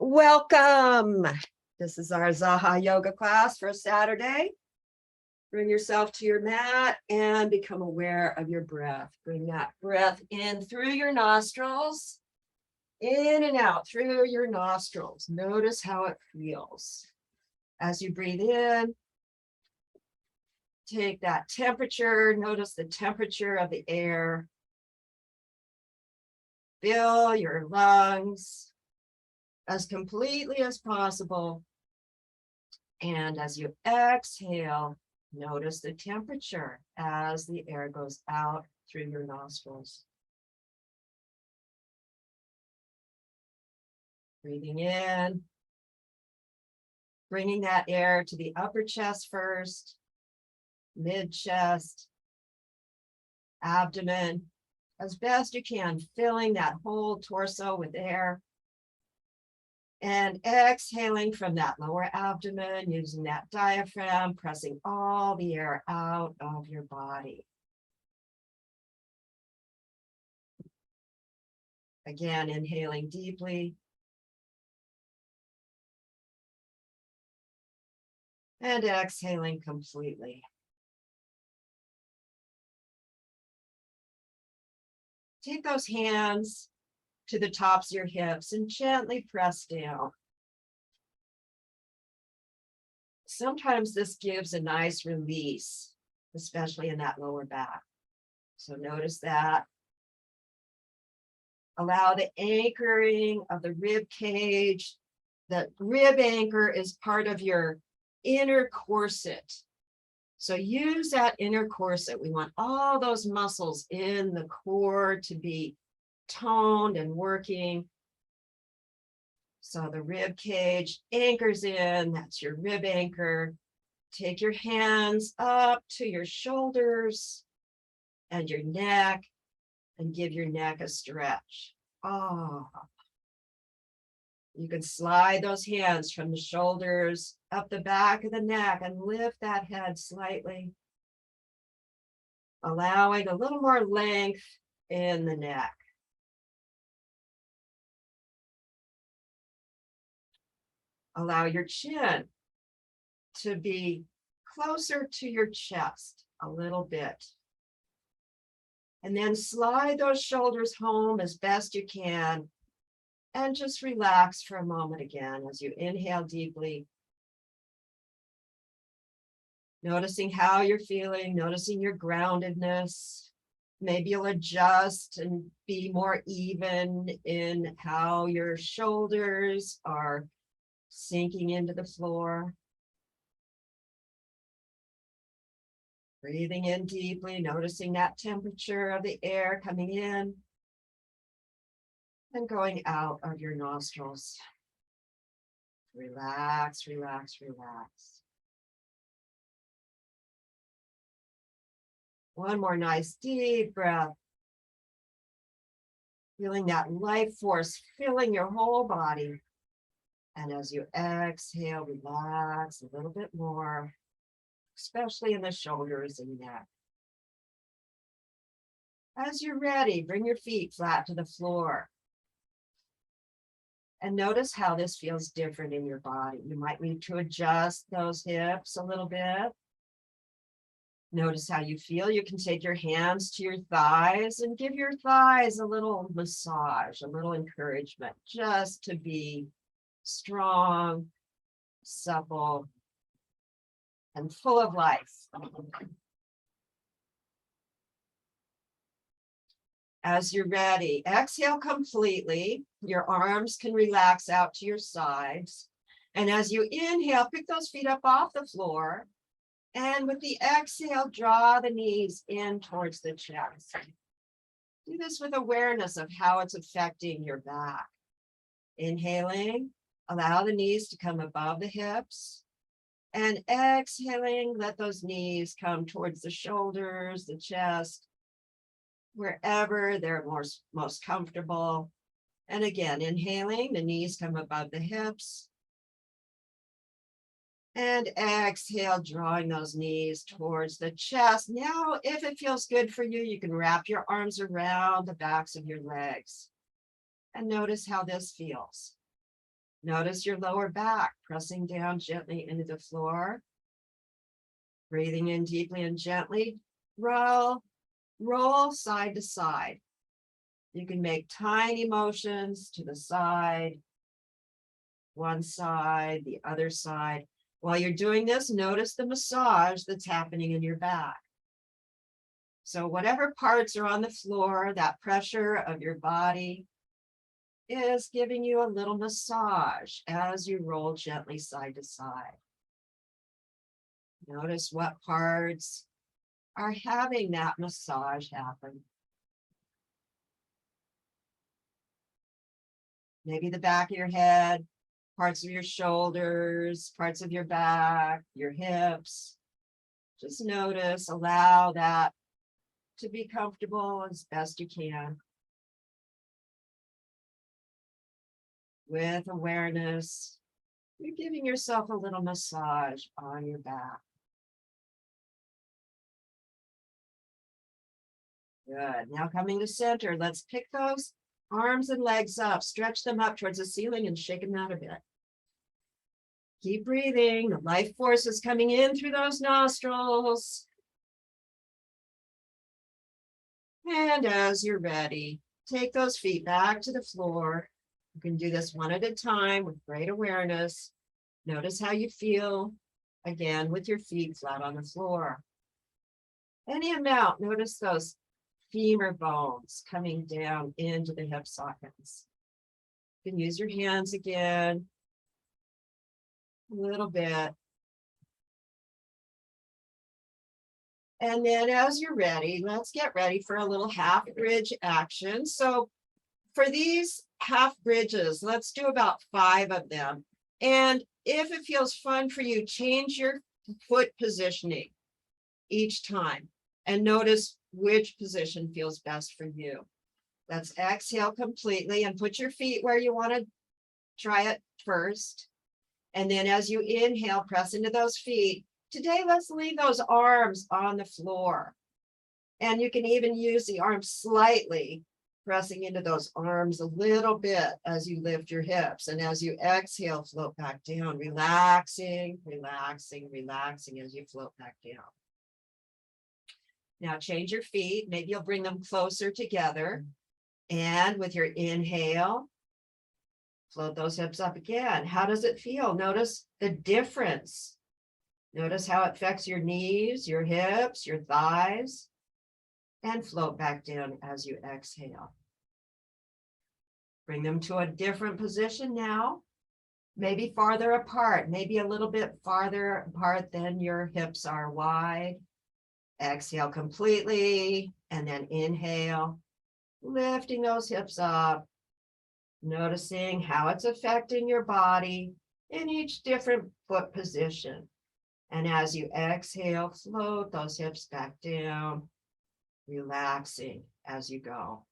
Welcome. This is our Zaha yoga class for Saturday. Bring yourself to your mat and become aware of your breath. Bring that breath in through your nostrils, in and out through your nostrils. Notice how it feels. As you breathe in, take that temperature. Notice the temperature of the air. Fill your lungs as completely as possible. And as you exhale, notice the temperature as the air goes out through your nostrils. Breathing in, bringing that air to the upper chest first, mid-chest, abdomen, as best you can, filling that whole torso with air. And exhaling from that lower abdomen, using that diaphragm, pressing all the air out of your body. Again, inhaling deeply. And exhaling completely. Take those hands to the tops of your hips and gently press down. Sometimes this gives a nice release, especially in that lower back. So notice that. Allow the anchoring of the rib cage. The rib anchor is part of your inner corset. So use that inner corset. We want all those muscles in the core to be toned and working. So the rib cage anchors in, that's your rib anchor. Take your hands up to your shoulders and your neck and give your neck a stretch. You can slide those hands from the shoulders up the back of the neck and lift that head slightly, allowing a little more length in the neck. Allow your chin to be closer to your chest a little bit. And then slide those shoulders home as best you can. And just relax for a moment again as you inhale deeply. Noticing how you're feeling, noticing your groundedness. Maybe you'll adjust and be more even in how your shoulders are sinking into the floor. Breathing in deeply, noticing that temperature of the air coming in and going out of your nostrils. Relax, relax, relax. One more nice deep breath. Feeling that life force filling your whole body. And as you exhale, relax a little bit more, especially in the shoulders and neck. As you're ready, bring your feet flat to the floor. And notice how this feels different in your body. You might need to adjust those hips a little bit. Notice how you feel. You can take your hands to your thighs and give your thighs a little massage, a little encouragement, just to be strong, supple, and full of life. As you're ready, exhale completely. Your arms can relax out to your sides. And as you inhale, pick those feet up off the floor. And with the exhale, draw the knees in towards the chest. Do this with awareness of how it's affecting your back. Inhaling, allow the knees to come above the hips. And exhaling, let those knees come towards the shoulders, the chest, wherever they're most comfortable. And again, inhaling, the knees come above the hips. And exhale, drawing those knees towards the chest. Now, if it feels good for you, you can wrap your arms around the backs of your legs. And notice how this feels. Notice your lower back pressing down gently into the floor. Breathing in deeply and gently. Roll side to side. You can make tiny motions to the side, one side, the other side. While you're doing this, notice the massage that's happening in your back. So whatever parts are on the floor, that pressure of your body is giving you a little massage as you roll gently side to side. Notice what parts are having that massage happen. Maybe the back of your head, parts of your shoulders, parts of your back, your hips. Just notice, allow that to be comfortable as best you can. With awareness, you're giving yourself a little massage on your back. Good. Now coming to center, let's pick those arms and legs up, stretch them up towards the ceiling and shake them out a bit. Keep breathing. The life force is coming in through those nostrils. And as you're ready, take those feet back to the floor. You can do this one at a time with great awareness. Notice how you feel, again, with your feet flat on the floor. Any amount, notice those femur bones coming down into the hip sockets. You can use your hands again, a little bit. And then as you're ready, let's get ready for a little half bridge action. So for these half bridges, let's do about 5 of them. And if it feels fun for you, change your foot positioning each time and notice which position feels best for you. Let's exhale completely and put your feet where you want to try it first. And then as you inhale, press into those feet. Today, let's leave those arms on the floor. And you can even use the arms slightly, pressing into those arms a little bit as you lift your hips. And as you exhale, float back down, relaxing, relaxing, relaxing as you float back down. Now change your feet. Maybe you'll bring them closer together. And with your inhale, float those hips up again. How does it feel? Notice the difference. Notice how it affects your knees, your hips, your thighs, and float back down as you exhale. Bring them to a different position now. Maybe farther apart, maybe a little bit farther apart than your hips are wide. Exhale completely, and then inhale, lifting those hips up, noticing how it's affecting your body in each different foot position. And as you exhale, float those hips back down, relaxing as you go.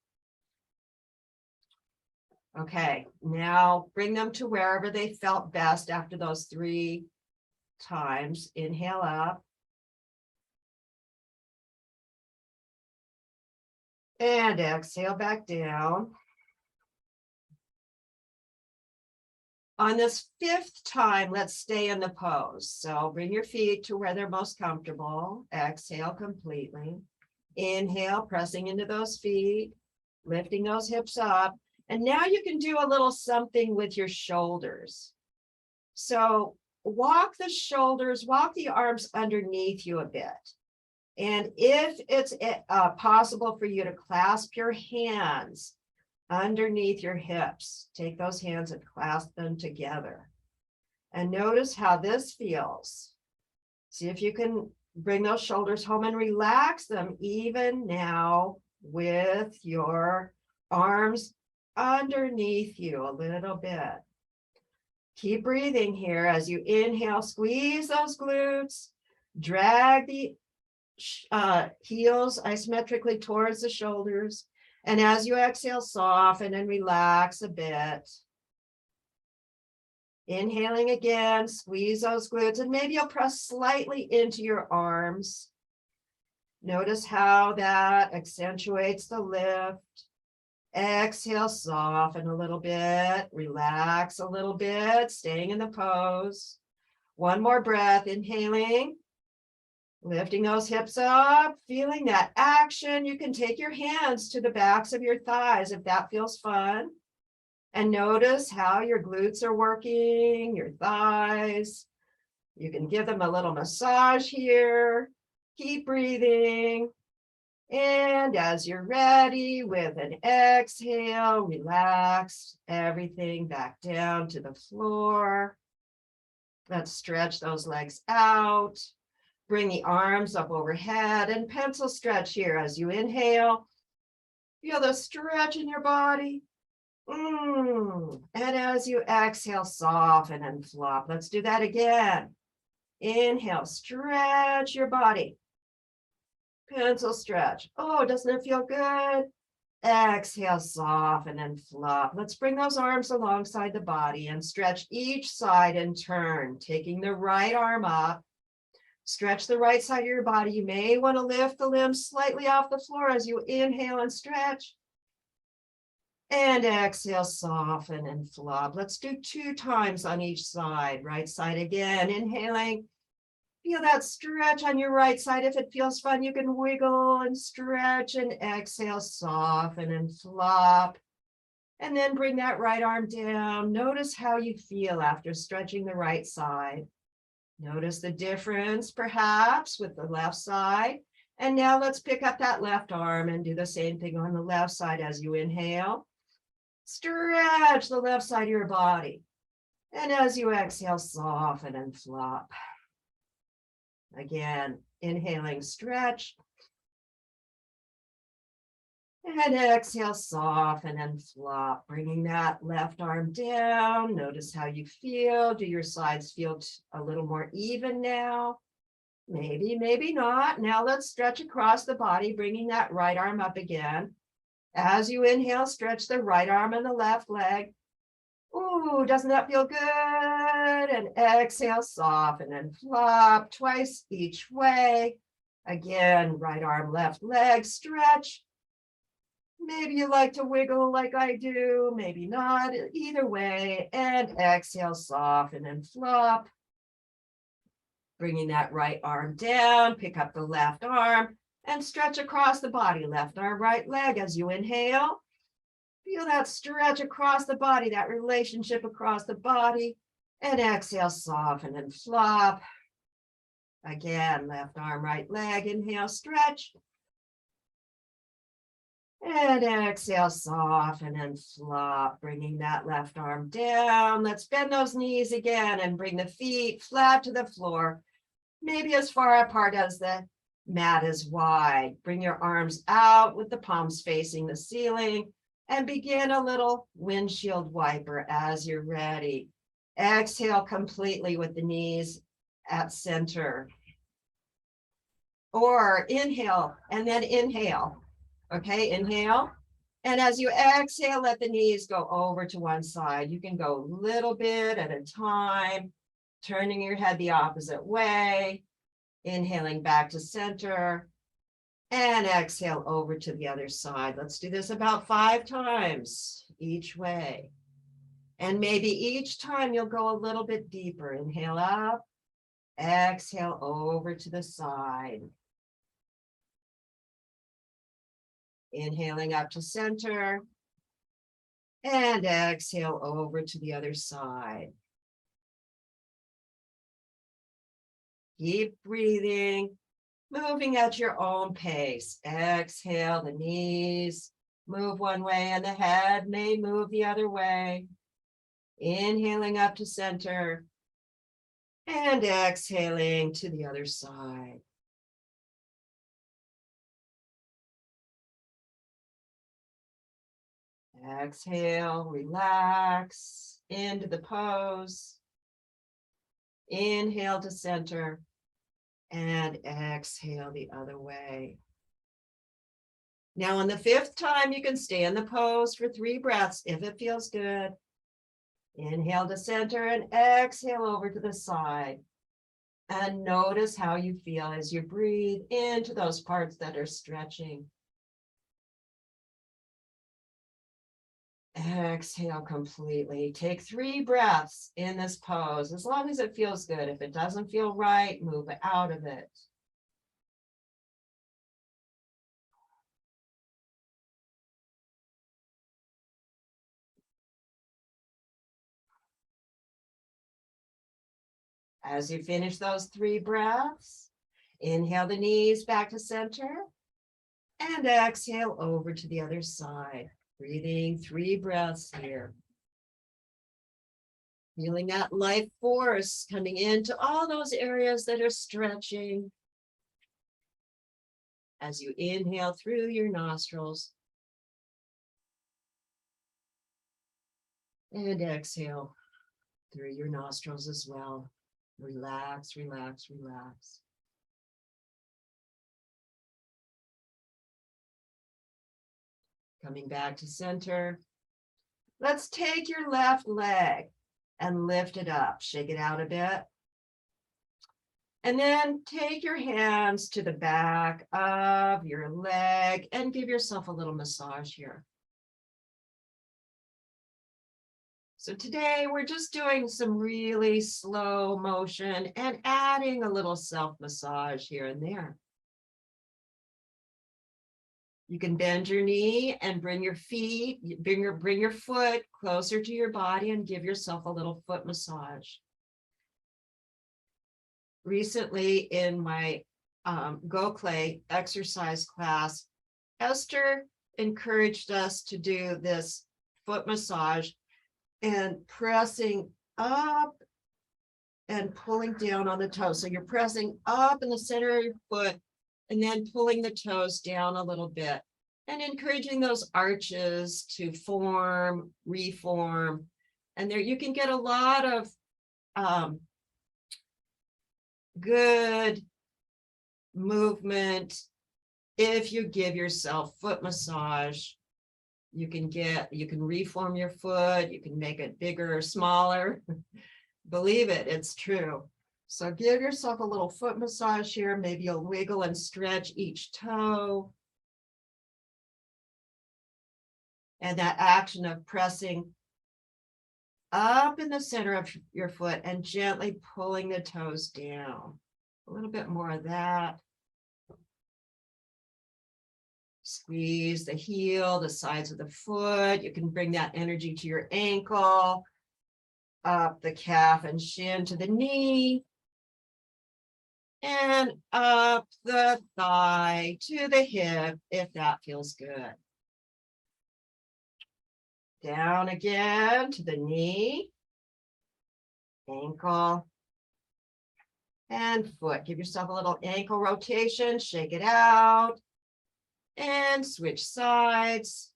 Okay, now bring them to wherever they felt best after those 3 times. Inhale up. And exhale back down. On this 5th time, let's stay in the pose. So bring your feet to where they're most comfortable. Exhale completely. Inhale, pressing into those feet, lifting those hips up. And now you can do a little something with your shoulders. So walk the shoulders, walk the arms underneath you a bit. And if it's possible for you to clasp your hands underneath your hips, take those hands and clasp them together. And notice how this feels. See if you can bring those shoulders home and relax them even now with your arms underneath you a little bit. Keep breathing here as you inhale, squeeze those glutes, drag the heels isometrically towards the shoulders. And as you exhale, soften and relax a bit. Inhaling again, squeeze those glutes, and maybe you'll press slightly into your arms. Notice how that accentuates the lift. Exhale, soften a little bit, relax a little bit, staying in the pose. One more breath, inhaling, lifting those hips up, feeling that action. You can take your hands to the backs of your thighs if that feels fun. And notice how your glutes are working, your thighs. You can give them a little massage here. Keep breathing. And as you're ready, with an exhale, relax everything back down to the floor. Let's stretch those legs out. Bring the arms up overhead and pencil stretch here as you inhale. Feel the stretch in your body. And as you exhale, soften and flop. Let's do that again. Inhale, stretch your body. Pencil stretch. Oh, doesn't it feel good? Exhale, soften and flop. Let's bring those arms alongside the body and stretch each side and turn, taking the right arm up. Stretch the right side of your body. You may want to lift the limbs slightly off the floor as you inhale and stretch. And exhale, soften and flop. Let's do 2 times on each side. Right side again, inhaling. Feel that stretch on your right side. If it feels fun, you can wiggle and stretch and exhale, soften and flop. And then bring that right arm down. Notice how you feel after stretching the right side. Notice the difference perhaps with the left side. And now let's pick up that left arm and do the same thing on the left side as you inhale. Stretch the left side of your body. And as you exhale, soften and flop. Again, inhaling, stretch. And exhale, soften and flop. Bringing that left arm down. Notice how you feel. Do your sides feel a little more even now? Maybe, maybe not. Now let's stretch across the body, bringing that right arm up again. As you inhale, stretch the right arm and the left leg. Ooh, doesn't that feel good? And exhale, soften and flop twice each way. Again, right arm, left leg, stretch. Maybe you like to wiggle like I do, maybe not, either way. And exhale, soften and flop. Bringing that right arm down, pick up the left arm and stretch across the body, left arm, right leg as you inhale. Feel that stretch across the body, that relationship across the body. And exhale, soften and flop. Again, left arm, right leg, inhale, stretch. And exhale, soften and flop, bringing that left arm down. Let's bend those knees again and bring the feet flat to the floor, maybe as far apart as the mat is wide. Bring your arms out with the palms facing the ceiling and begin a little windshield wiper as you're ready. Exhale completely with the knees at center. Or inhale and then inhale. Okay, inhale. And as you exhale, let the knees go over to one side. You can go a little bit at a time, turning your head the opposite way, inhaling back to center, and exhale over to the other side. Let's do this about 5 times each way. And maybe each time you'll go a little bit deeper. Inhale up, exhale over to the side. Inhaling up to center and exhale over to the other side. Keep breathing, moving at your own pace. Exhale, the knees move one way and the head may move the other way. Inhaling up to center and exhaling to the other side. Exhale, relax into the pose. Inhale to center and exhale the other way. Now on the 5th time, you can stay in the pose for 3 breaths if it feels good. Inhale to center and exhale over to the side. And notice how you feel as you breathe into those parts that are stretching. Exhale completely. Take 3 breaths in this pose, as long as it feels good. If it doesn't feel right, move out of it. As you finish those 3 breaths, inhale the knees back to center and exhale over to the other side. Breathing 3 breaths here. Feeling that life force coming into all those areas that are stretching. As you inhale through your nostrils and exhale through your nostrils as well. Relax, relax, relax. Coming back to center. Let's take your left leg and lift it up. Shake it out a bit. And then take your hands to the back of your leg and give yourself a little massage here. So today we're just doing some really slow motion and adding a little self-massage here and there. You can bend your knee and bring your foot closer to your body and give yourself a little foot massage. Recently in my Go Clay exercise class, Esther encouraged us to do this foot massage and pressing up and pulling down on the toes. So you're pressing up in the center of your foot and then pulling the toes down a little bit and encouraging those arches to form, reform. And there you can get a lot of good movement if you give yourself foot massage. You can reform your foot, you can make it bigger or smaller. Believe it, it's true. So give yourself a little foot massage here. Maybe you'll wiggle and stretch each toe. And that action of pressing up in the center of your foot and gently pulling the toes down. A little bit more of that. Squeeze the heel, the sides of the foot. You can bring that energy to your ankle, up the calf and shin to the knee, and up the thigh to the hip if that feels good. Down again to the knee, ankle, and foot. Give yourself a little ankle rotation, shake it out. And switch sides.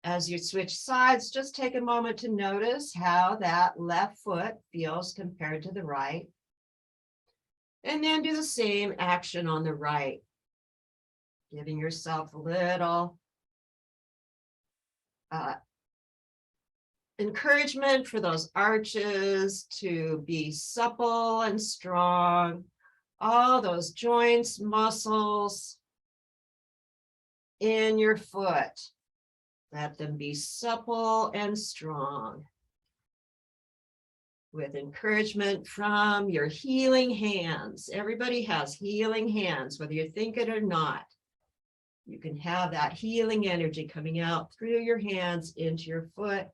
As you switch sides, just take a moment to notice how that left foot feels compared to the right. And then do the same action on the right. Giving yourself a little encouragement for those arches to be supple and strong. All those joints, muscles in your foot. Let them be supple and strong. With encouragement from your healing hands. Everybody has healing hands, whether you think it or not. You can have that healing energy coming out through your hands into your foot.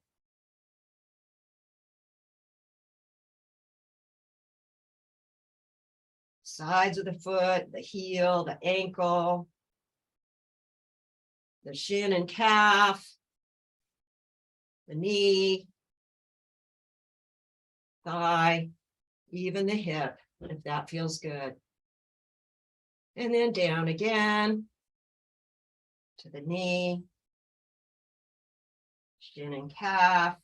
Sides of the foot, the heel, the ankle, the shin and calf, the knee, thigh, even the hip, if that feels good. And then down again to the knee, shin and calf,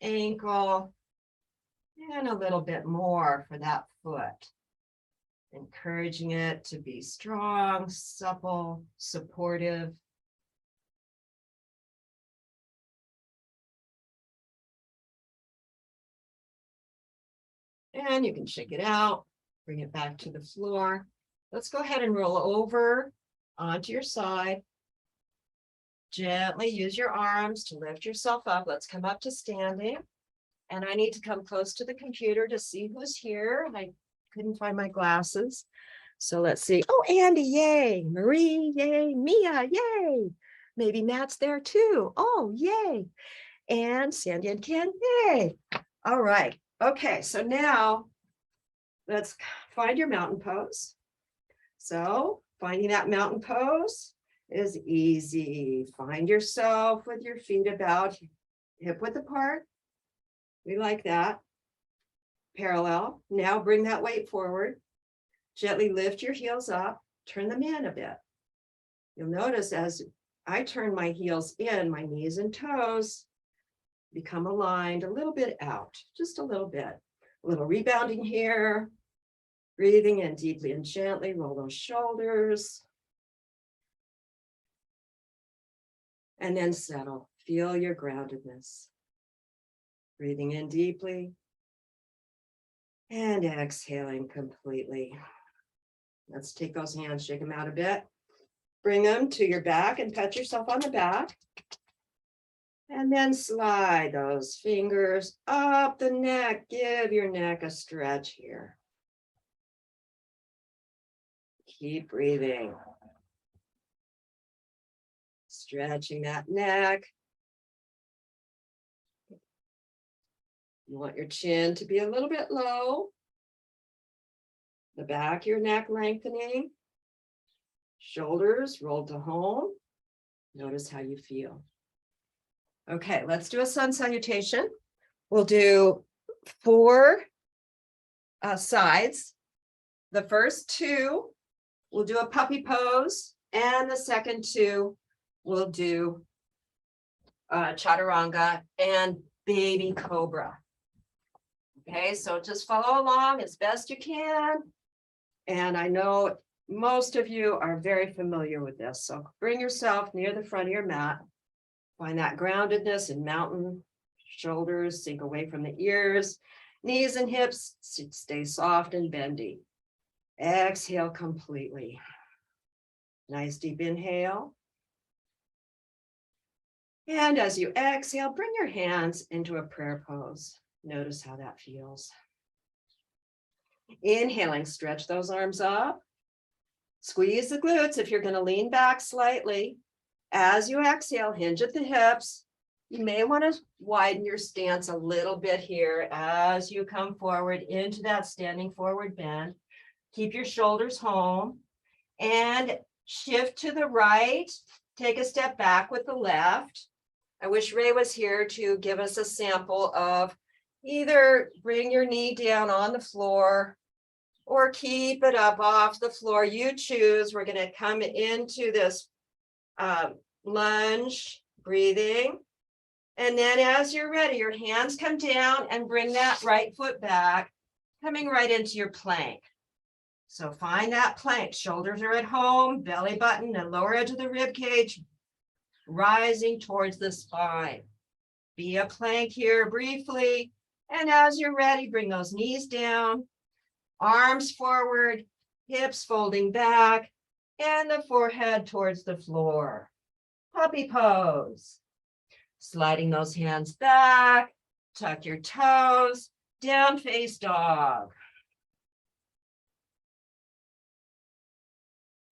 ankle, and a little bit more for that foot. Encouraging it to be strong, supple, supportive. And you can shake it out, bring it back to the floor. Let's go ahead and roll over onto your side. Gently use your arms to lift yourself up. Let's come up to standing. And I need to come close to the computer to see who's here. I couldn't find my glasses. So let's see. Oh, Andy, yay. Marie, yay. Mia, yay. Maybe Matt's there too. Oh, yay. And Sandy and Ken, yay. All right. Okay, so now let's find your mountain pose. So finding that mountain pose is easy. Find yourself with your feet about hip width apart. We like that. Parallel. Now bring that weight forward. Gently lift your heels up. Turn them in a bit. You'll notice as I turn my heels in, my knees and toes become aligned a little bit out, just a little bit. A little rebounding here. Breathing in deeply and gently. Roll those shoulders. And then settle. Feel your groundedness. Breathing in deeply. And exhaling completely. Let's take those hands, shake them out a bit. Bring them to your back and pat yourself on the back. And then slide those fingers up the neck. Give your neck a stretch here. Keep breathing. Stretching that neck. You want your chin to be a little bit low. The back of your neck lengthening. Shoulders rolled to home. Notice how you feel. Okay, let's do a sun salutation. We'll do 4 sides. The first 2, we'll do a puppy pose. And the second 2, we'll do chaturanga and baby cobra. Okay, so just follow along as best you can. And I know most of you are very familiar with this. So bring yourself near the front of your mat. Find that groundedness in mountain. Shoulders sink away from the ears. Knees and hips stay soft and bendy. Exhale completely. Nice deep inhale. And as you exhale, bring your hands into a prayer pose. Notice how that feels. Inhaling, stretch those arms up. Squeeze the glutes if you're going to lean back slightly. As you exhale, hinge at the hips. You may want to widen your stance a little bit here as you come forward into that standing forward bend. Keep your shoulders home and shift to the right. Take a step back with the left. I wish Ray was here to give us a sample of either bring your knee down on the floor or keep it up off the floor. You choose. We're going to come into this lunge, breathing. And then as you're ready, your hands come down and bring that right foot back, coming right into your plank. So find that plank. Shoulders are at home, belly button and lower edge of the rib cage rising towards the spine. Be a plank here briefly. And as you're ready, bring those knees down, arms forward, hips folding back, and the forehead towards the floor. Puppy pose. Sliding those hands back, tuck your toes, down face dog.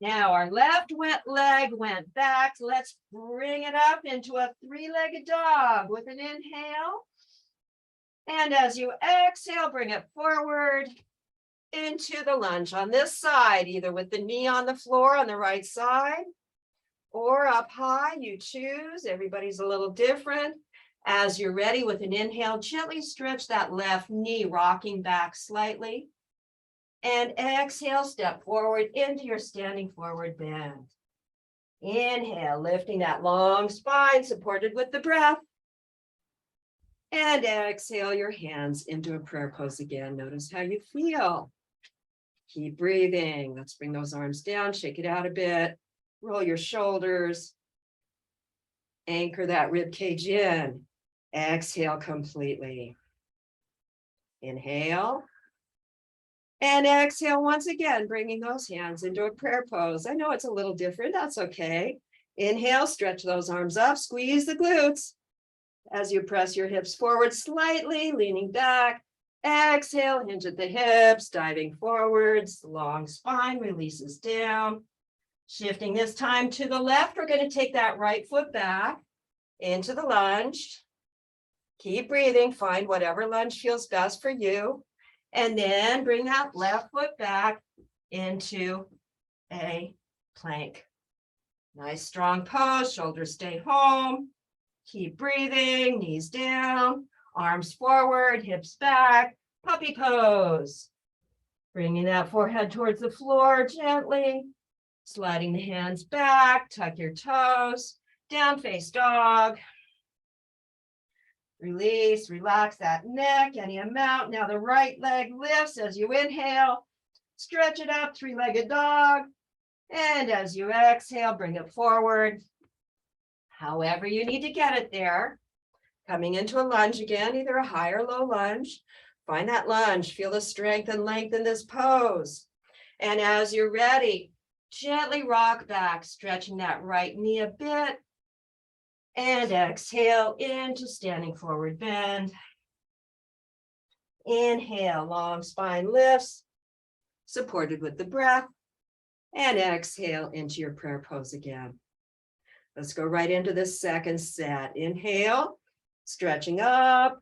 Now our left leg went back. Let's bring it up into a 3-legged dog with an inhale. And as you exhale, bring it forward into the lunge on this side, either with the knee on the floor on the right side or up high, you choose. Everybody's a little different. As you're ready with an inhale, gently stretch that left knee, rocking back slightly. And exhale, step forward into your standing forward bend. Inhale, lifting that long spine, supported with the breath. And exhale your hands into a prayer pose again. Notice how you feel. Keep breathing. Let's bring those arms down, shake it out a bit. Roll your shoulders. Anchor that rib cage in. Exhale completely. Inhale. And exhale once again, bringing those hands into a prayer pose. I know it's a little different. That's okay. Inhale, stretch those arms up, squeeze the glutes. As you press your hips forward slightly, leaning back. Exhale, hinge at the hips, diving forwards, long spine releases down. Shifting this time to the left, we're going to take that right foot back into the lunge. Keep breathing, find whatever lunge feels best for you. And then bring that left foot back into a plank. Nice strong pose, shoulders stay home. Keep breathing, knees down, arms forward, hips back, puppy pose. Bringing that forehead towards the floor gently, sliding the hands back, tuck your toes, down face dog. Release, relax that neck, any amount. Now the right leg lifts as you inhale, stretch it up, three-legged dog. And as you exhale, bring it forward. However you need to get it there. Coming into a lunge again, either a high or low lunge. Find that lunge, feel the strength and length in this pose. And as you're ready, gently rock back, stretching that right knee a bit. And exhale into standing forward bend. Inhale, long spine lifts, supported with the breath. And exhale into your prayer pose again. Let's go right into the second set. Inhale, stretching up,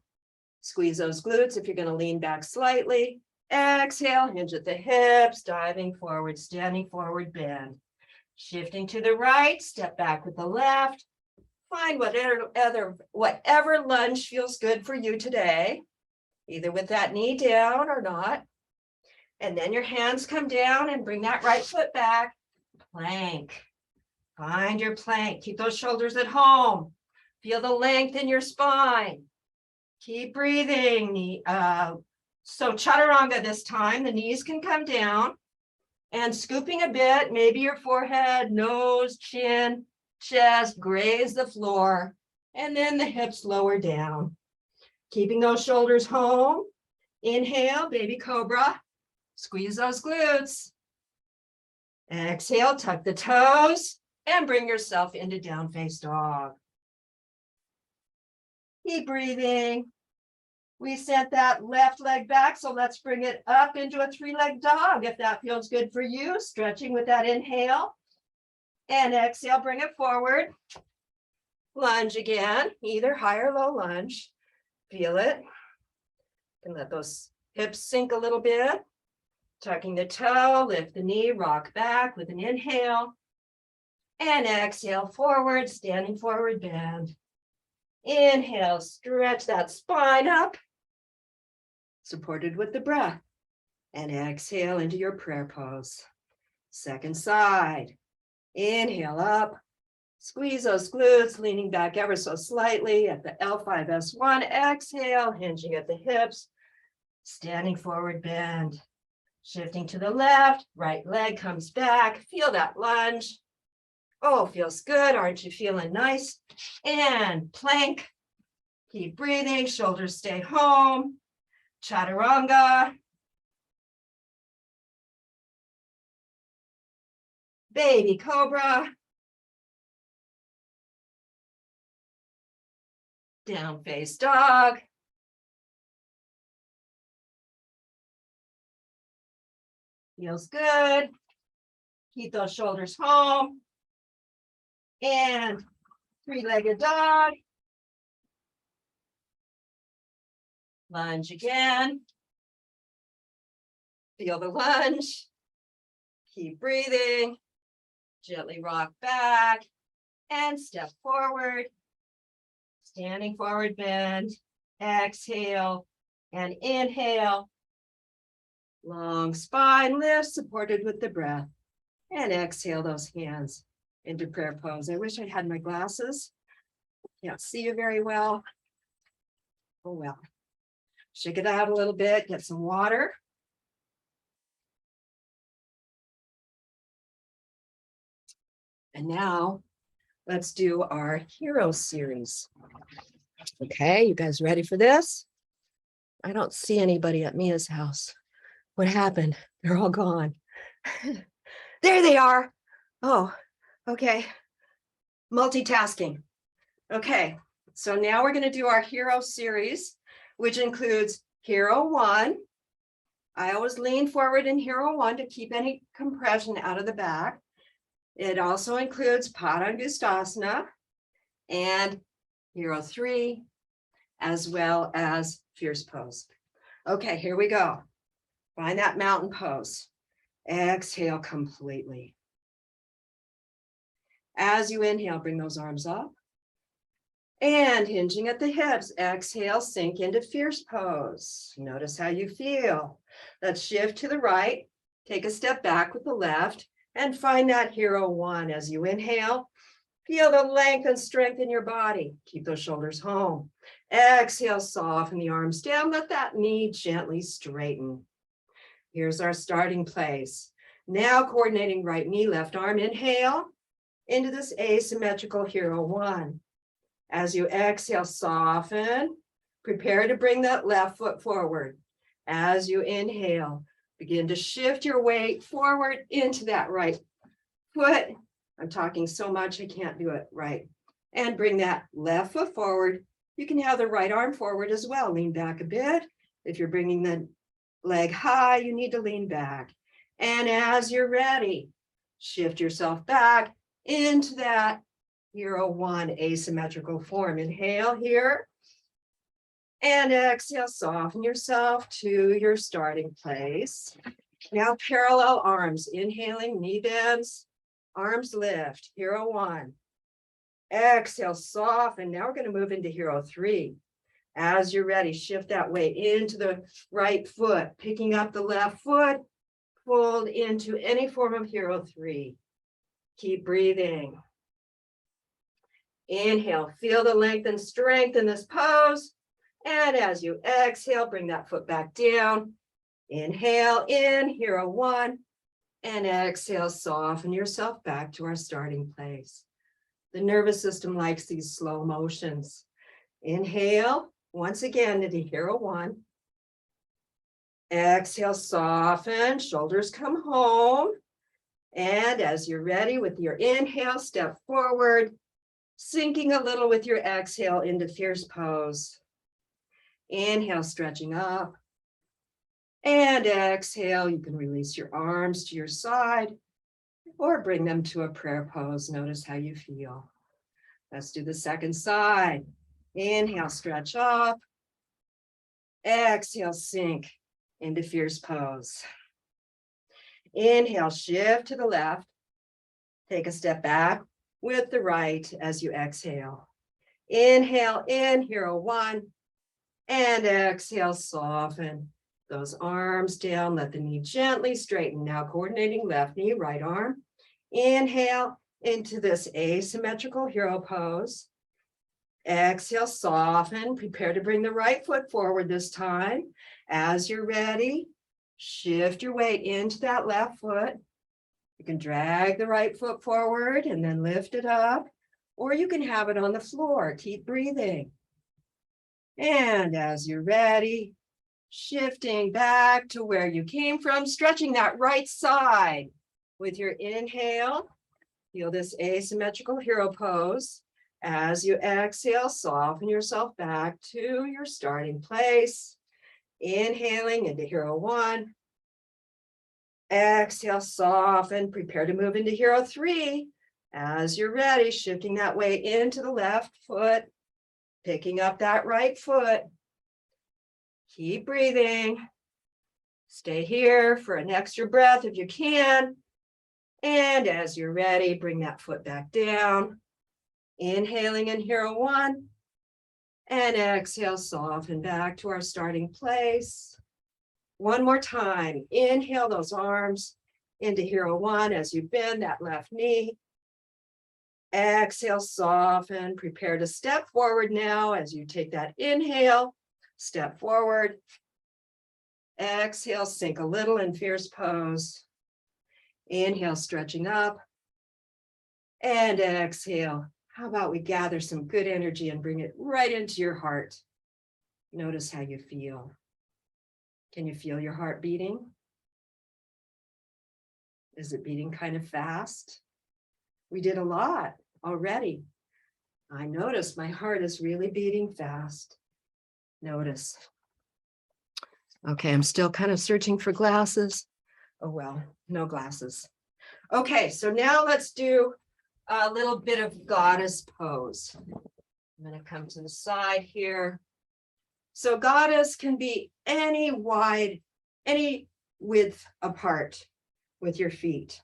squeeze those glutes if you're going to lean back slightly. Exhale, hinge at the hips, diving forward, standing forward bend. Shifting to the right, step back with the left. Find whatever lunge feels good for you today, either with that knee down or not. And then your hands come down and bring that right foot back. Plank. Find your plank. Keep those shoulders at home. Feel the length in your spine. Keep breathing. So chaturanga this time. The knees can come down. And scooping a bit, maybe your forehead, nose, chin, chest, graze the floor. And then the hips lower down. Keeping those shoulders home. Inhale, baby cobra. Squeeze those glutes. Exhale, tuck the toes. And bring yourself into down face dog. Keep breathing. We sent that left leg back, so let's bring it up into a three-legged dog if that feels good for you. Stretching with that inhale. And exhale, bring it forward. Lunge again, either high or low lunge. Feel it. And let those hips sink a little bit. Tucking the toe, lift the knee, rock back with an inhale. And exhale, forward, standing forward bend. Inhale, stretch that spine up, supported with the breath. And exhale into your prayer pose. Second side. Inhale up, squeeze those glutes, leaning back ever so slightly at the L5S1. Exhale, hinging at the hips, standing forward bend. Shifting to the left, right leg comes back. Feel that lunge. Oh, feels good. Aren't you feeling nice? And plank. Keep breathing. Shoulders stay home. Chaturanga. Baby cobra. Down face dog. Feels good. Keep those shoulders home. And three-legged dog. Lunge again. Feel the lunge. Keep breathing. Gently rock back and step forward. Standing forward bend. Exhale and inhale. Long spine lift, supported with the breath. And exhale those hands into prayer pose. I wish I had my glasses. Can't see you very well. Oh well. Shake it out a little bit, get some water. And now let's do our hero series. Okay, you guys ready for this? I don't see anybody at Mia's house. What happened? They're all gone. There they are. Oh, okay. multitasking. Okay, so now we're going to do our hero series, which includes hero 1. I always lean forward in hero 1 to keep any compression out of the back. It also includes Padangustasana and hero 3, as well as fierce pose. Okay, here we go. Find that mountain pose. Exhale completely. As you inhale, bring those arms up. And hinging at the hips, exhale, sink into fierce pose. Notice how you feel. Let's shift to the right. Take a step back with the left and find that hero 1 as you inhale. Feel the length and strength in your body. Keep those shoulders home. Exhale, soften the arms down. Let that knee gently straighten. Here's our starting place. Now coordinating right knee, left arm. Inhale into this asymmetrical hero 1. As you exhale, soften. Prepare to bring that left foot forward. As you inhale, begin to shift your weight forward into that right foot. I'm talking so much, I can't do it right. And bring that left foot forward. You can have the right arm forward as well. Lean back a bit. If you're bringing the leg high, you need to lean back. And as you're ready, shift yourself back into that hero 1 asymmetrical form. Inhale here. And exhale, soften yourself to your starting place. Now parallel arms. Inhaling, knee bends, arms lift. Hero 1. Exhale, soften. Now we're going to move into hero 3. As you're ready, shift that weight into the right foot, picking up the left foot, pulled into any form of hero 3. Keep breathing. Inhale, feel the length and strength in this pose. And as you exhale, bring that foot back down. Inhale in, hero 1. And exhale, soften yourself back to our starting place. The nervous system likes these slow motions. Inhale, once again into hero 1. Exhale, soften, shoulders come home. And as you're ready with your inhale, step forward. Sinking a little with your exhale into fierce pose. Inhale, stretching up. And exhale, you can release your arms to your side or bring them to a prayer pose. Notice how you feel. Let's do the second side. Inhale, stretch up. Exhale, sink into fierce pose. Inhale, shift to the left. Take a step back with the right as you exhale. Inhale in, hero 1. And exhale, soften those arms down. Let the knee gently straighten. Now coordinating left knee, right arm. Inhale into this asymmetrical hero pose. Exhale, soften. Prepare to bring the right foot forward this time. As you're ready, shift your weight into that left foot. You can drag the right foot forward and then lift it up, or you can have it on the floor. Keep breathing. And as you're ready, shifting back to where you came from, stretching that right side with your inhale. Feel this asymmetrical hero pose. As you exhale, soften yourself back to your starting place. Inhaling into hero 1. Exhale, soften, prepare to move into hero 3. As you're ready, shifting that weight into the left foot, picking up that right foot. Keep breathing. Stay here for an extra breath if you can. And as you're ready, bring that foot back down. Inhaling in hero 1. And exhale, soften back to our starting place. One more time. Inhale those arms into hero 1 as you bend that left knee. Exhale, soften. Prepare to step forward now as you take that inhale. Step forward. Exhale, sink a little in fierce pose. Inhale, stretching up. And exhale. How about we gather some good energy and bring it right into your heart? Notice how you feel. Can you feel your heart beating? Is it beating kind of fast? We did a lot. already. I notice my heart is really beating fast. Notice. Okay, I'm still kind of searching for glasses. Oh, well, no glasses. Okay, so now let's do a little bit of goddess pose. I'm going to come to the side here. So goddess can be any width apart with your feet,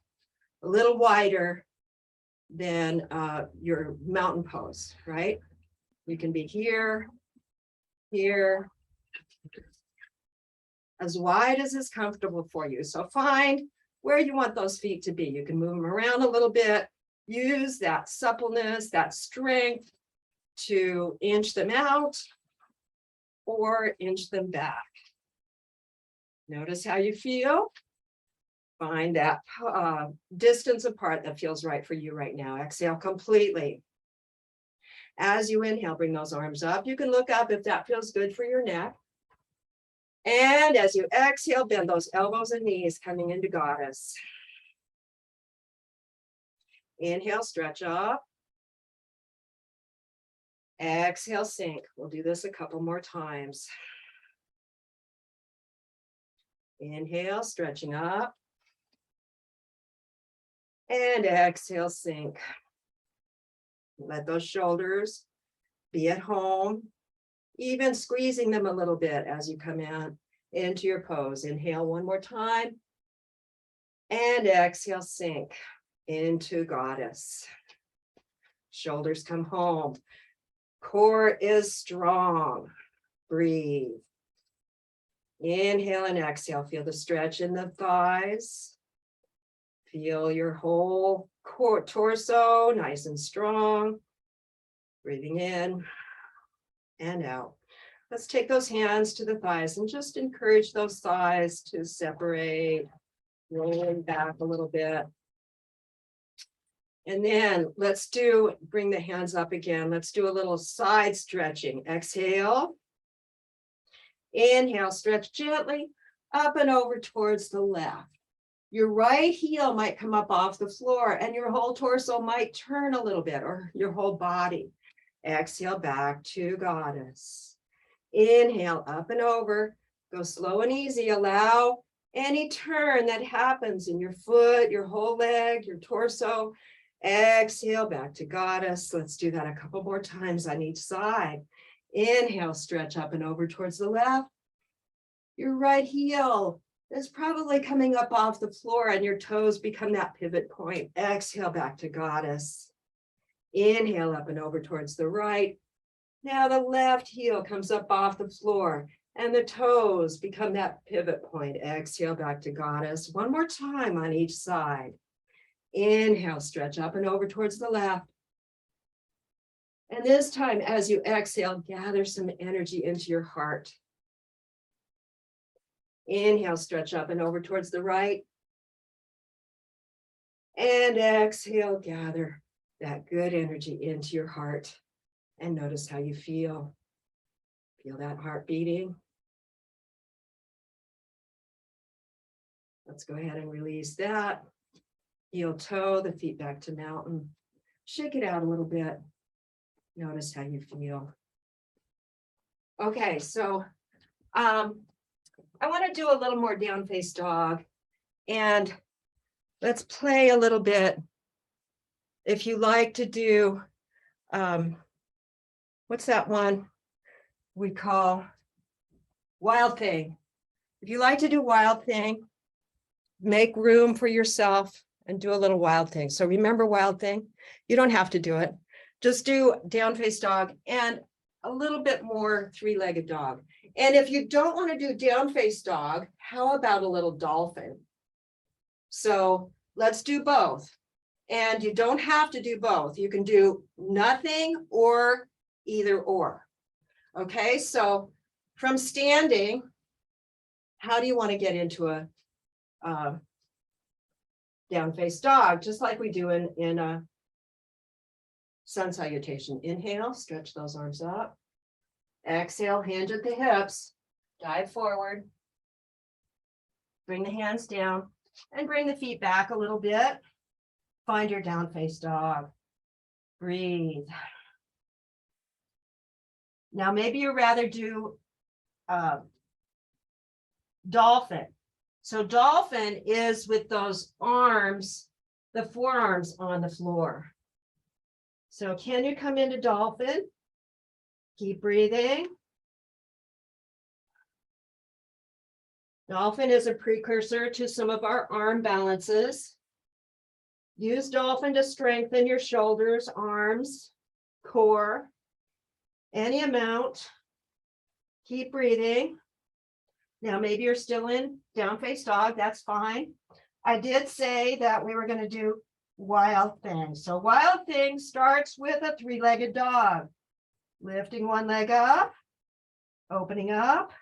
a little wider than your mountain pose, right? You can be here, here, as wide as is comfortable for you. So find where you want those feet to be. You can move them around a little bit, use that suppleness, that strength to inch them out or inch them back. Notice how you feel. Find that distance apart that feels right for you right now. Exhale completely. As you inhale, bring those arms up. You can look up if that feels good for your neck. And as you exhale, bend those elbows and knees coming into goddess. Inhale, stretch up. Exhale, sink. We'll do this a couple more times. Inhale, stretching up. And exhale, sink. Let those shoulders be at home, even squeezing them a little bit as you come into your pose. Inhale one more time. And exhale, sink into goddess. Shoulders come home. Core is strong. Breathe. Inhale and exhale. Feel the stretch in the thighs. Feel your whole core, torso nice and strong. Breathing in and out. Let's take those hands to the thighs and just encourage those thighs to separate, rolling back a little bit. And then let's bring the hands up again. Let's do a little side stretching. Exhale. Inhale, stretch gently up and over towards the left. Your right heel might come up off the floor and your whole torso might turn a little bit, or your whole body. Exhale, back to goddess. Inhale, up and over. Go slow and easy. Allow any turn that happens in your foot, your whole leg, your torso. Exhale, back to goddess. Let's do that a couple more times on each side. Inhale, stretch up and over towards the left. Your right heel is probably coming up off the floor and your toes become that pivot point. Exhale, back to goddess. Inhale, up and over towards the right. Now the left heel comes up off the floor and the toes become that pivot point. Exhale, back to goddess. One more time on each side. Inhale, stretch up and over towards the left. And this time, as you exhale, gather some energy into your heart. Inhale, stretch up and over towards the right. And exhale, gather that good energy into your heart. And notice how you feel. Feel that heart beating. Let's go ahead and release that. Heel toe, the feet back to mountain. Shake it out a little bit. Notice how you feel. Okay, so I want to do a little more down face dog. And let's play a little bit. If you like to do, what's that one we call Wild Thing? If you like to do Wild Thing, make room for yourself and do a little Wild Thing. So remember Wild Thing? You don't have to do it. Just do down face dog and a little bit more three-legged dog. And if you don't want to do down face dog, how about a little dolphin? So let's do both. And you don't have to do both. You can do nothing or either or. Okay, so from standing, how do you want to get into a down face dog? Just like we do in a sun salutation. Inhale, stretch those arms up. Exhale, hinge at the hips. Dive forward. Bring the hands down and bring the feet back a little bit. Find your down face dog. Breathe. Now, maybe you'd rather do dolphin. So dolphin is with those arms, the forearms on the floor. So can you come into dolphin? Keep breathing. Dolphin is a precursor to some of our arm balances. Use dolphin to strengthen your shoulders, arms, core, any amount. Keep breathing. Now, maybe you're still in down face dog. That's fine. I did say that we were going to do wild thing. So wild thing starts with a three-legged dog. Lifting one leg up, opening up,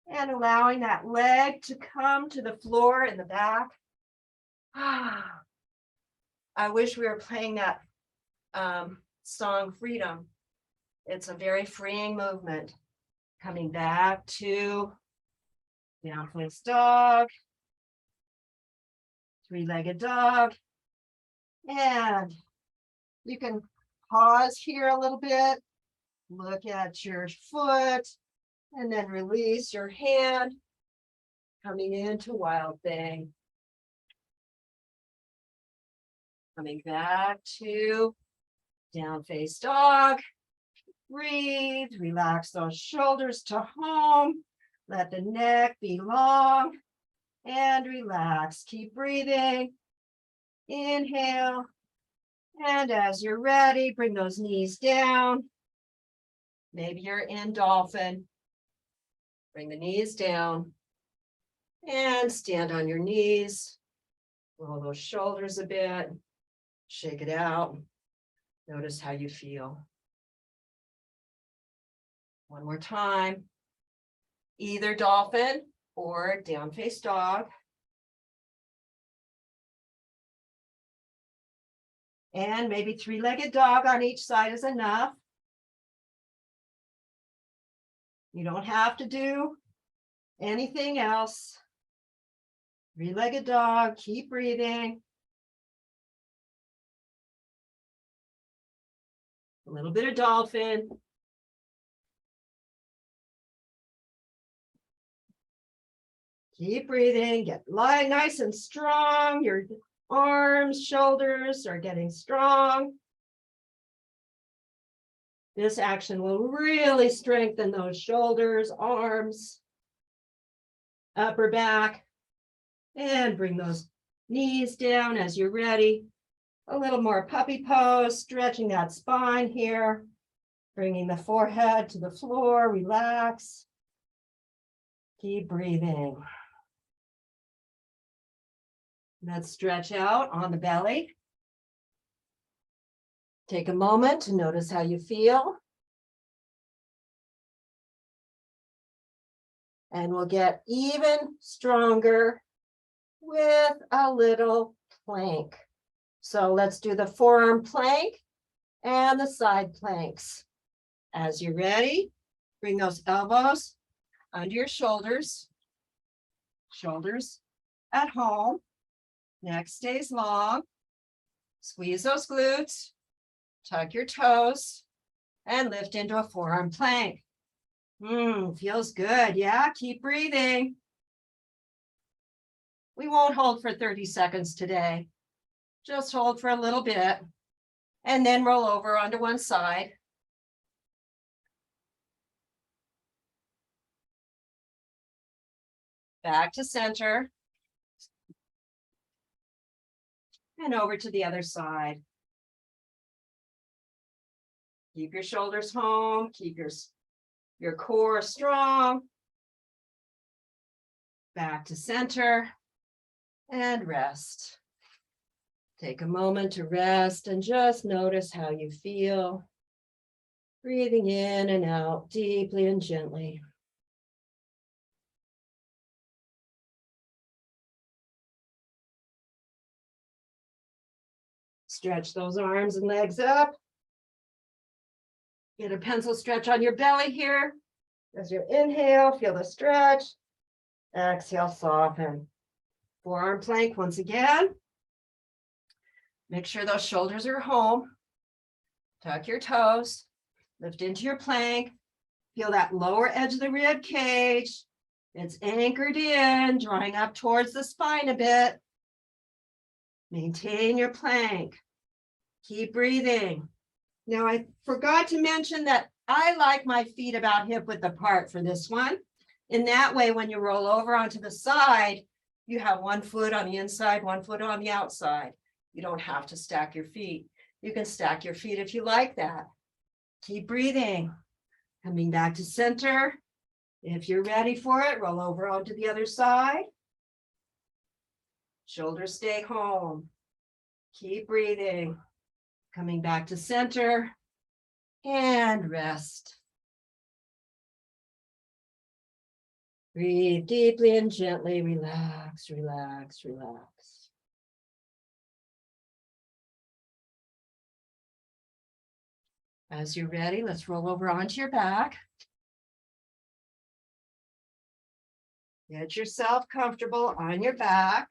and allowing that leg to come to the floor in the back. I wish we were playing that song Freedom. It's a very freeing movement. Coming back to down face dog, three-legged dog, and you can pause here a little bit, look at your foot, and then release your hand, coming into wild thing. Coming back to down face dog. Breathe, relax those shoulders to home. Let the neck be long and relax. Keep breathing. Inhale. And as you're ready, bring those knees down. Maybe you're in dolphin. Bring the knees down and stand on your knees. Roll those shoulders a bit. Shake it out. Notice how you feel. One more time. Either dolphin or down face dog. And maybe three-legged dog on each side is enough. You don't have to do anything else. Three-legged dog, keep breathing. A little bit of dolphin. Keep breathing, get lying nice and strong. Your arms, shoulders are getting strong. This action will really strengthen those shoulders, arms, upper back, and bring those knees down as you're ready. A little more puppy pose, stretching that spine here, bringing the forehead to the floor, relax. Keep breathing. Let's stretch out on the belly. Take a moment to notice how you feel. And we'll get even stronger with a little plank. So let's do the forearm plank and the side planks. As you're ready, bring those elbows under your shoulders. Shoulders at home. Neck stays long. Squeeze those glutes. Tuck your toes and lift into a forearm plank. Feels good. Yeah, keep breathing. We won't hold for 30 seconds today. Just hold for a little bit and then roll over onto one side. Back to center. And over to the other side. Keep your shoulders home, keep your core strong. Back to center and rest. Take a moment to rest and just notice how you feel. Breathing in and out deeply and gently. Stretch those arms and legs up. Get a pencil stretch on your belly here. As you inhale, feel the stretch. Exhale, soften. Forearm plank once again. Make sure those shoulders are home. Tuck your toes, lift into your plank, feel that lower edge of the rib cage. It's anchored in, drawing up towards the spine a bit. Maintain your plank. Keep breathing. Now, I forgot to mention that I like my feet about hip width apart for this one. In that way, when you roll over onto the side, you have one foot on the inside, one foot on the outside. You don't have to stack your feet. You can stack your feet if you like that. Keep breathing. Coming back to center. If you're ready for it, roll over onto the other side. Shoulders stay home. Keep breathing. Coming back to center and rest. Breathe deeply and gently. Relax, relax, relax. As you're ready, let's roll over onto your back. Get yourself comfortable on your back.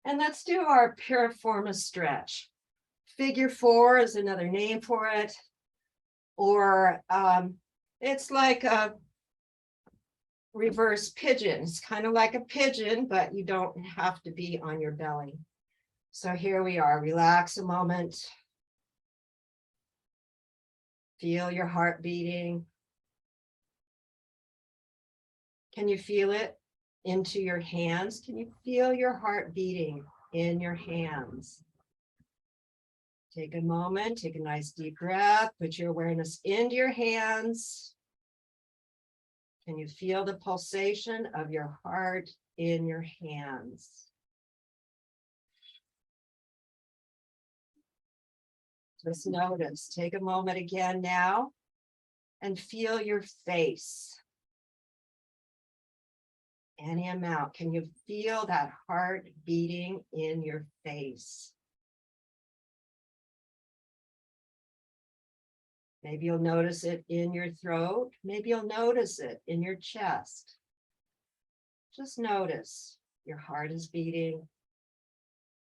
And let's do our piriformis stretch. Figure 4 is another name for it. Or it's like a reverse pigeon. It's kind of like a pigeon, but you don't have to be on your belly. So here we are. Relax a moment. Feel your heart beating. Can you feel it into your hands? Can you feel your heart beating in your hands? Take a moment, take a nice deep breath, put your awareness into your hands. Can you feel the pulsation of your heart in your hands? Just notice, take a moment again now and feel your face. Any amount. Can you feel that heart beating in your face? Maybe you'll notice it in your throat. Maybe you'll notice it in your chest. Just notice your heart is beating.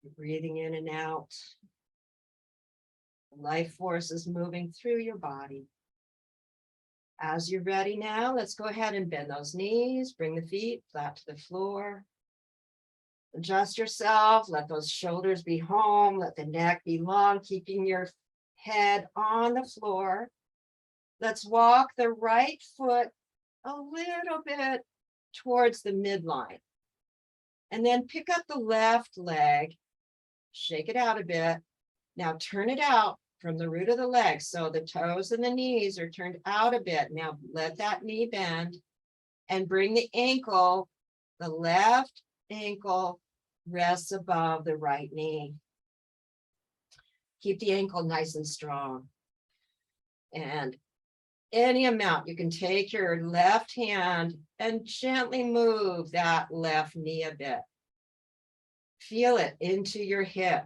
You're breathing in and out. The life force is moving through your body. As you're ready now, let's go ahead and bend those knees, bring the feet flat to the floor. Adjust yourself, let those shoulders be home, let the neck be long, keeping your head on the floor. Let's walk the right foot a little bit towards the midline. And then pick up the left leg, shake it out a bit. Now turn it out from the root of the leg. So the toes and the knees are turned out a bit. Now let that knee bend and bring the ankle, the left ankle rests above the right knee. Keep the ankle nice and strong. And any amount, you can take your left hand and gently move that left knee a bit. Feel it into your hip.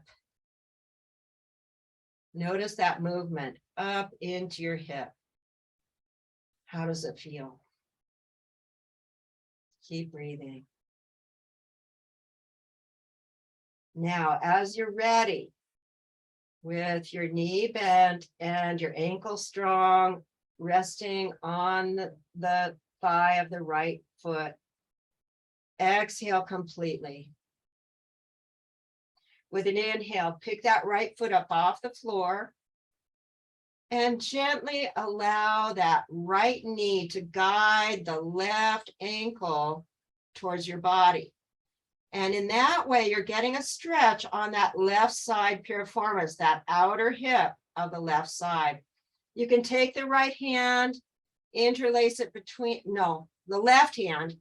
Notice that movement up into your hip. How does it feel? Keep breathing. Now, as you're ready, with your knee bent and your ankle strong, resting on the thigh of the right foot, exhale completely. With an inhale, pick that right foot up off the floor and gently allow that right knee to guide the left ankle towards your body. And in that way, you're getting a stretch on that left side piriformis, that outer hip of the left side. You can take the right hand, interlace it between, the left hand.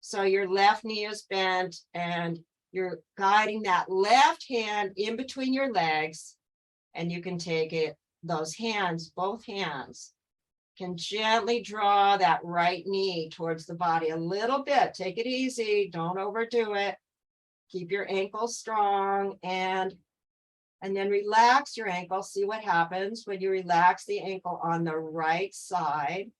So your left knee is bent and you're guiding that left hand in between your legs, and you can take it, those hands, both hands, can gently draw that right knee towards the body a little bit. Take it easy, don't overdo it. Keep your ankle strong and then relax your ankle. See what happens when you relax the ankle on the right side.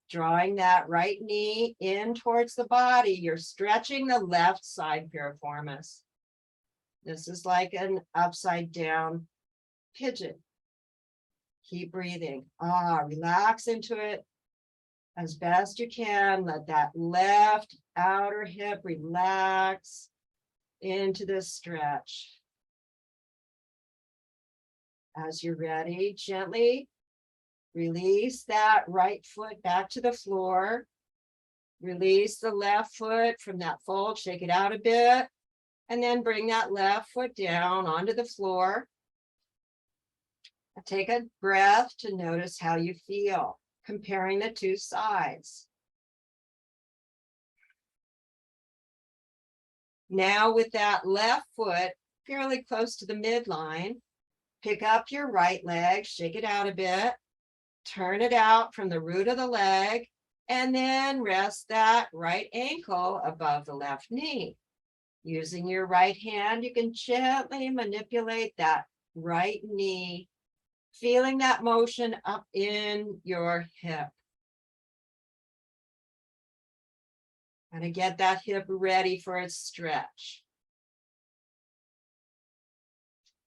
Drawing that right knee in towards the body, you're stretching the left side piriformis. This is like an upside down pigeon. Keep breathing. Relax into it as best you can. Let that left outer hip relax into this stretch. As you're ready, gently release that right foot back to the floor. Release the left foot from that fold, shake it out a bit, and then bring that left foot down onto the floor. Take a breath to notice how you feel, comparing the two sides. Now with that left foot fairly close to the midline, pick up your right leg, shake it out a bit, turn it out from the root of the leg, and then rest that right ankle above the left knee. Using your right hand, you can gently manipulate that right knee, feeling that motion up in your hip. And to get that hip ready for its stretch.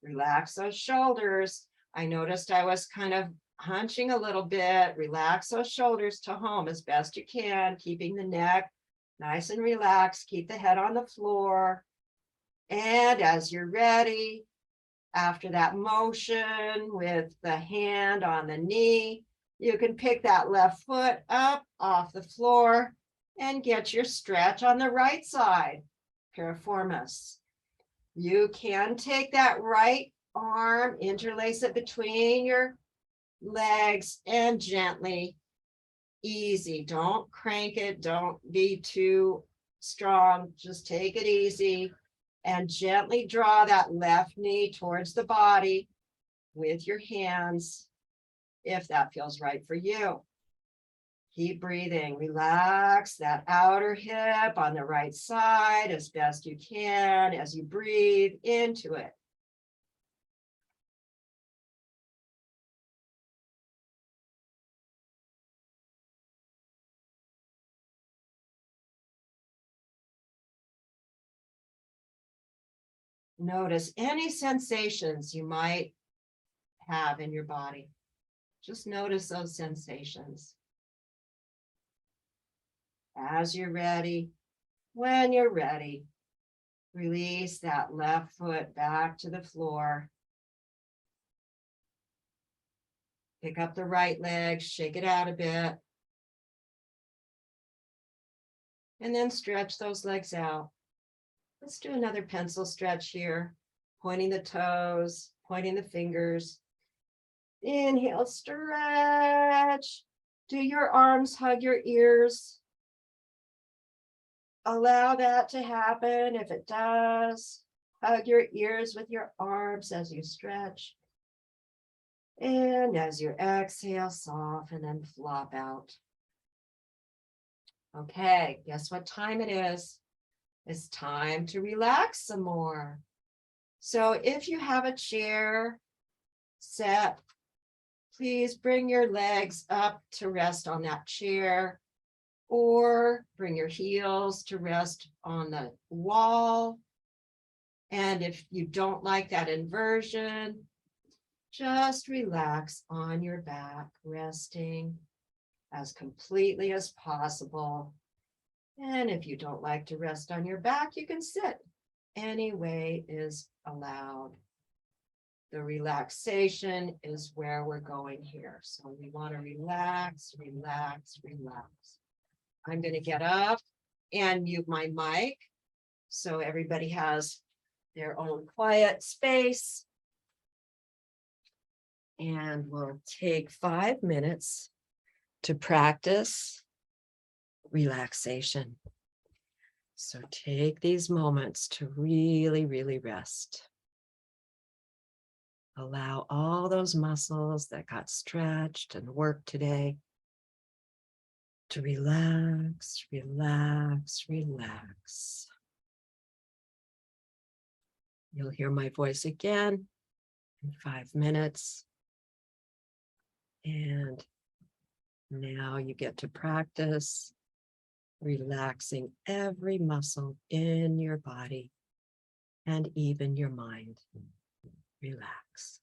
Relax those shoulders. I noticed I was kind of hunching a little bit. Relax those shoulders to home as best you can, keeping the neck nice and relaxed. Keep the head on the floor. And as you're ready, after that motion with the hand on the knee, you can pick that left foot up off the floor and get your stretch on the right side, piriformis. You can take that right arm, interlace it between your legs and gently, easy. Don't crank it. Don't be too strong. Just take it easy and gently draw that left knee towards the body with your hands, if that feels right for you. Keep breathing. Relax that outer hip on the right side as best you can as you breathe into it. Notice any sensations you might have in your body. Just notice those sensations. As you're ready, when you're ready, release that left foot back to the floor. Pick up the right leg, shake it out a bit. And then stretch those legs out. Let's do another pencil stretch here, pointing the toes, pointing the fingers. Inhale, stretch. Do your arms hug your ears? Allow that to happen. If it does, hug your ears with your arms as you stretch. And as you exhale, soften and flop out. Okay, guess what time it is? It's time to relax some more. So if you have a chair set, please bring your legs up to rest on that chair, or bring your heels to rest on the wall. And if you don't like that inversion, just relax on your back, resting as completely as possible. And if you don't like to rest on your back, you can sit. Any way is allowed. The relaxation is where we're going here. So we want to relax, relax, relax. I'm going to get up and mute my mic so everybody has their own quiet space. And we'll take 5 minutes to practice relaxation. So take these moments to really, really rest. Allow all those muscles that got stretched and worked today to relax, relax, relax. You'll hear my voice again in 5 minutes. And now you get to practice relaxing every muscle in your body and even your mind relax.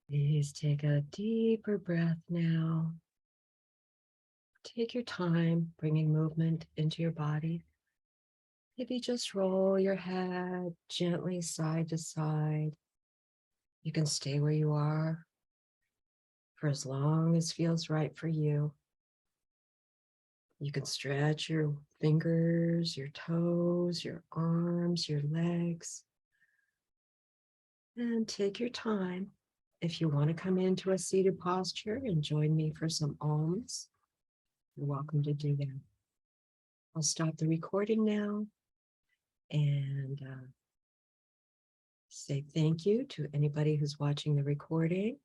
Please take a deeper breath now. Take your time bringing movement into your body. Maybe just roll your head gently side to side. You can stay where you are for as long as feels right for you. You can stretch your fingers, your toes, your arms, your legs. And take your time. If you want to come into a seated posture and join me for some alms, you're welcome to do that. I'll stop the recording now and say thank you to anybody who's watching the recording.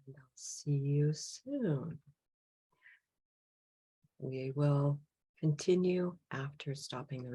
And I'll see you soon. We will continue after stopping the